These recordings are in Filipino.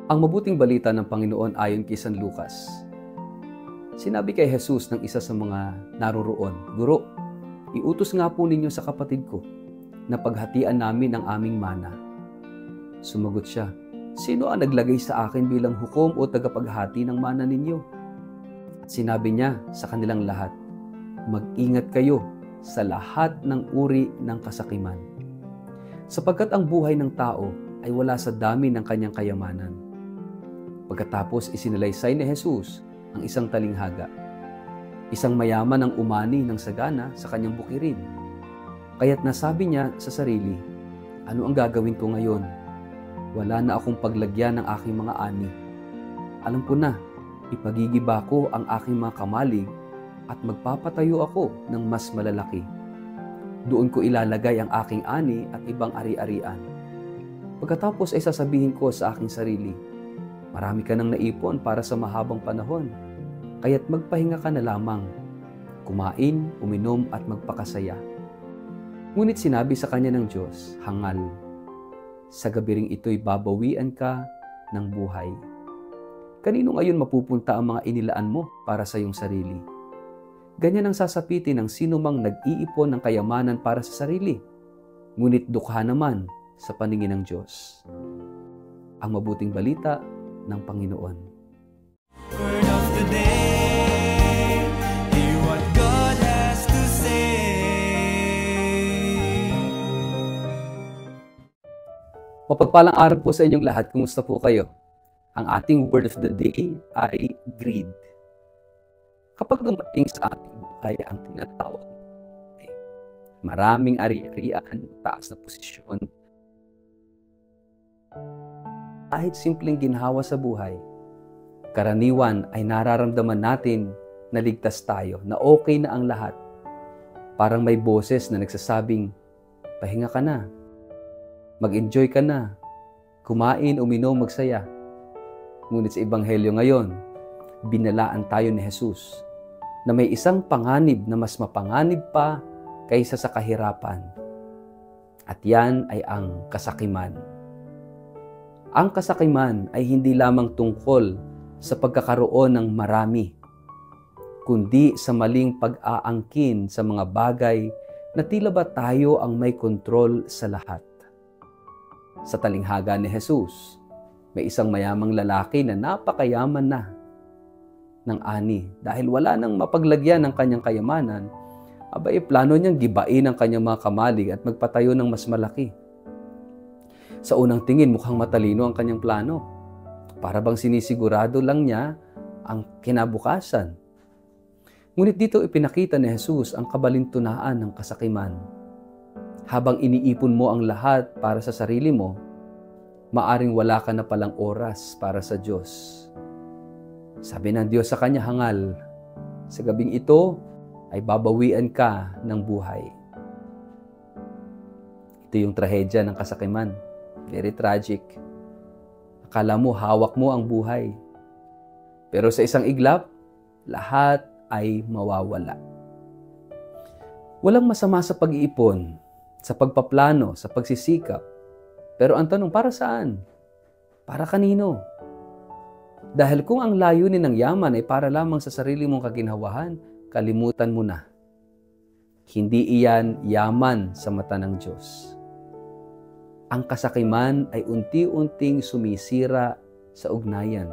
Ang mabuting balita ng Panginoon ayon kay San Lucas. Sinabi kay Jesus ng isa sa mga naroroon, "Guro, iutos nga po ninyo sa kapatid ko na paghatian namin ang aming mana." Sumagot siya, "Sino ang naglagay sa akin bilang hukom o tagapaghati ng mana ninyo?" Sinabi niya sa kanilang lahat, "Mag-ingat kayo sa lahat ng uri ng kasakiman, sapagkat ang buhay ng tao ay wala sa dami ng kanyang kayamanan." Pagkatapos isinalaysay ni Jesus ang isang talinghaga. Isang mayaman ang umani ng sagana sa kanyang bukirin. Kaya't nasabi niya sa sarili, "Ano ang gagawin ko ngayon? Wala na akong paglagyan ng aking mga ani. Alam ko na, ipagigiba ko ang aking mga kamalig at magpapatayo ako ng mas malalaki. Doon ko ilalagay ang aking ani at ibang ari-arian. Pagkatapos ay sasabihin ko sa aking sarili, marami ka nang naipon para sa mahabang panahon, kaya't magpahinga ka na lamang, kumain, uminom at magpakasaya." Ngunit sinabi sa kanya ng Diyos, "Hangal, sa gabi ring ito'y babawian ka ng buhay. Kanino ngayon mapupunta ang mga inilaan mo para sa iyong sarili?" Ganyan ang sasapitin ng sinumang nag-iipon ng kayamanan para sa sarili, ngunit dukha naman sa paningin ng Diyos. Ang mabuting balita ng Panginoon. Word of the day, hear what God has to say. Mapagpalang araw po sa inyong lahat. Kumusta po kayo? Ang ating word of the day ay greed. Kapag dumating sa ating buhay ang tinatawag ay maraming ari-arian, taas na posisyon, kahit simpleng ginhawa sa buhay, karaniwan ay nararamdaman natin na ligtas tayo, na okay na ang lahat. Parang may boses na nagsasabing, "Pahinga ka na, mag-enjoy ka na, kumain, uminom, magsaya." Ngunit sa Ebanghelyo ngayon, binalaan tayo ni Jesus na may isang panganib na mas mapanganib pa kaysa sa kahirapan. At yan ay ang kasakiman. Ang kasakiman ay hindi lamang tungkol sa pagkakaroon ng marami, kundi sa maling pag-aangkin sa mga bagay na tila ba tayo ang may kontrol sa lahat. Sa talinghaga ni Jesus, may isang mayamang lalaki na napakayaman na ng ani. Dahil wala nang mapaglagyan ng kanyang kayamanan, abay plano niyang gibain ang kanyang mga kamalig at magpatayo ng mas malaki. Sa unang tingin, mukhang matalino ang kanyang plano. Para bang sinisigurado lang niya ang kinabukasan. Ngunit dito ipinakita ni Jesus ang kabalintunaan ng kasakiman. Habang iniipon mo ang lahat para sa sarili mo, maaring wala ka na palang oras para sa Diyos. Sabi ng Diyos sa kanya, "Hangal, sa gabing ito ay babawian ka ng buhay." Ito yung trahedya ng kasakiman. Very tragic. Akala mo hawak mo ang buhay. Pero sa isang iglap, lahat ay mawawala. Walang masama sa pag-iipon, sa pagpaplano, sa pagsisikap. Pero ang tanong, para saan? Para kanino? Dahil kung ang layunin ng yaman ay para lamang sa sarili mong kaginhawahan, kalimutan mo na. Hindi iyan yaman sa mata ng Diyos. Ang kasakiman ay unti-unting sumisira sa ugnayan.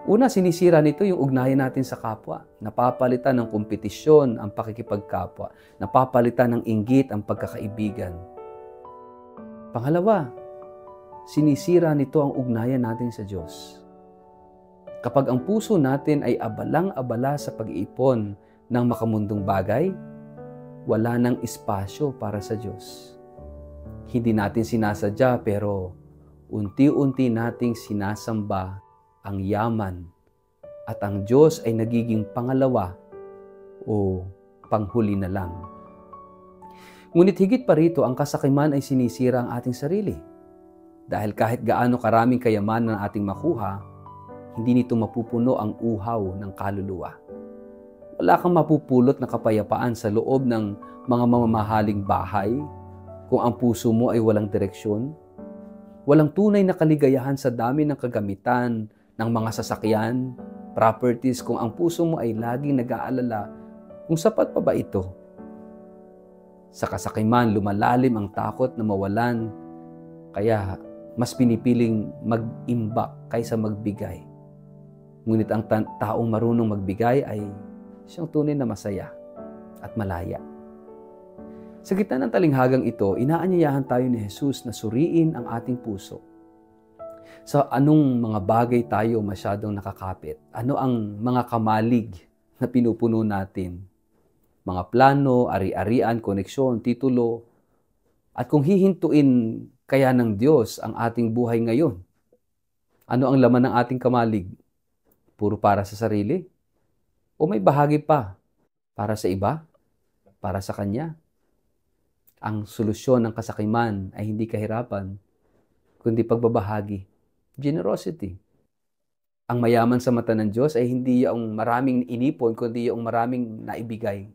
Una, sinisira nito yung ugnayan natin sa kapwa. Napapalitan ng kompetisyon ang pakikipagkapwa. Napapalitan ng inggit ang pagkakaibigan. Pangalawa, sinisira nito ang ugnayan natin sa Diyos. Kapag ang puso natin ay abalang-abala sa pag-iipon ng makamundong bagay, wala nang espasyo para sa Diyos. Hindi natin sinasadya pero unti-unti nating sinasamba ang yaman at ang Diyos ay nagiging pangalawa o panghuli na lang. Ngunit higit pa rito, ang kasakiman ay sinisira ang ating sarili. Dahil kahit gaano karaming kayamanan ang ating makuha, hindi nito mapupuno ang uhaw ng kaluluwa. Wala kang mapupulot na kapayapaan sa loob ng mga mamamahaling bahay kung ang puso mo ay walang direksyon. Walang tunay na kaligayahan sa dami ng kagamitan, ng mga sasakyan, properties, kung ang puso mo ay laging nag-aalala kung sapat pa ba ito. Sa kasakiman, lumalalim ang takot na mawalan, kaya mas pinipiling mag-imbak kaysa magbigay. Ngunit ang taong marunong magbigay ay siyang tunay na masaya at malaya. Sa gitna ng talinghagang ito, inaanyayahan tayo ni Jesus na suriin ang ating puso. Sa anong mga bagay tayo masyadong nakakapit? Ano ang mga kamalig na pinupuno natin? Mga plano, ari-arian, koneksyon, titulo. At kung hihintuin kaya ng Diyos ang ating buhay ngayon, ano ang laman ng ating kamalig? Puro para sa sarili? O may bahagi pa para sa iba? Para sa Kanya? Ang solusyon ng kasakiman ay hindi kahirapan, kundi pagbabahagi. Generosity. Ang mayaman sa mata ng Diyos ay hindi yung maraming inipon, kundi yung maraming naibigay.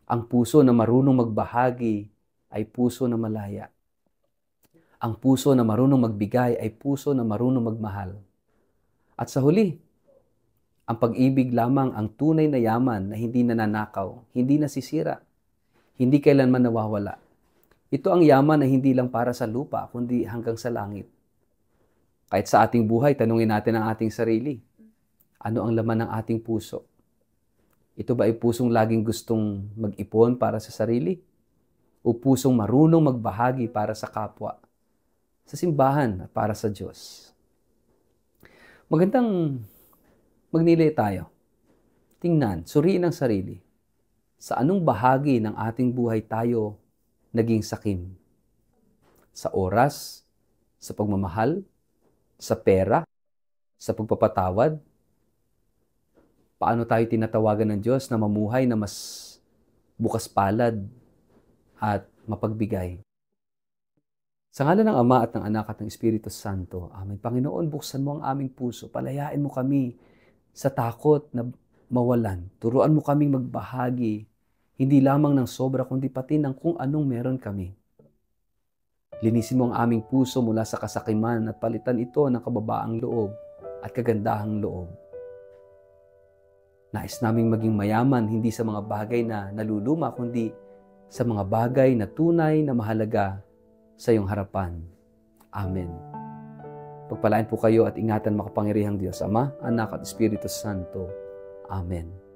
Ang puso na marunong magbahagi ay puso na malaya. Ang puso na marunong magbigay ay puso na marunong magmahal. At sa huli, ang pag-ibig lamang ang tunay na yaman na hindi nananakaw, hindi nasisira, hindi kailanman nawawala. Ito ang yaman na hindi lang para sa lupa, kundi hanggang sa langit. Kahit sa ating buhay, tanungin natin ang ating sarili. Ano ang laman ng ating puso? Ito ba ay pusong laging gustong mag-ipon para sa sarili? O pusong marunong magbahagi para sa kapwa, sa simbahan at para sa Diyos? Magandang magnilay tayo. Tingnan, suriin ang sarili. Sa anong bahagi ng ating buhay tayo naging sakim? Sa oras, sa pagmamahal, sa pera, sa pagpapatawad? Paano tayo tinatawagan ng Diyos na mamuhay na mas bukas palad at mapagbigay? Sa ngalan ng Ama at ng Anak at ng Espiritu Santo, Amen. Panginoon, buksan mo ang aming puso. Palayain mo kami sa takot na mawalan. Turuan mo kaming magbahagi, hindi lamang ng sobra, kundi pati ng kung anong meron kami. Linisin mo ang aming puso mula sa kasakiman at palitan ito ng kababaang loob at kagandahang loob. Nais naming maging mayaman, hindi sa mga bagay na naluluma, kundi sa mga bagay na tunay na mahalaga sa iyong harapan. Amen. Pagpalain po kayo at ingatan makapangyarihang Diyos, Ama, Anak at Espiritu Santo. Amen.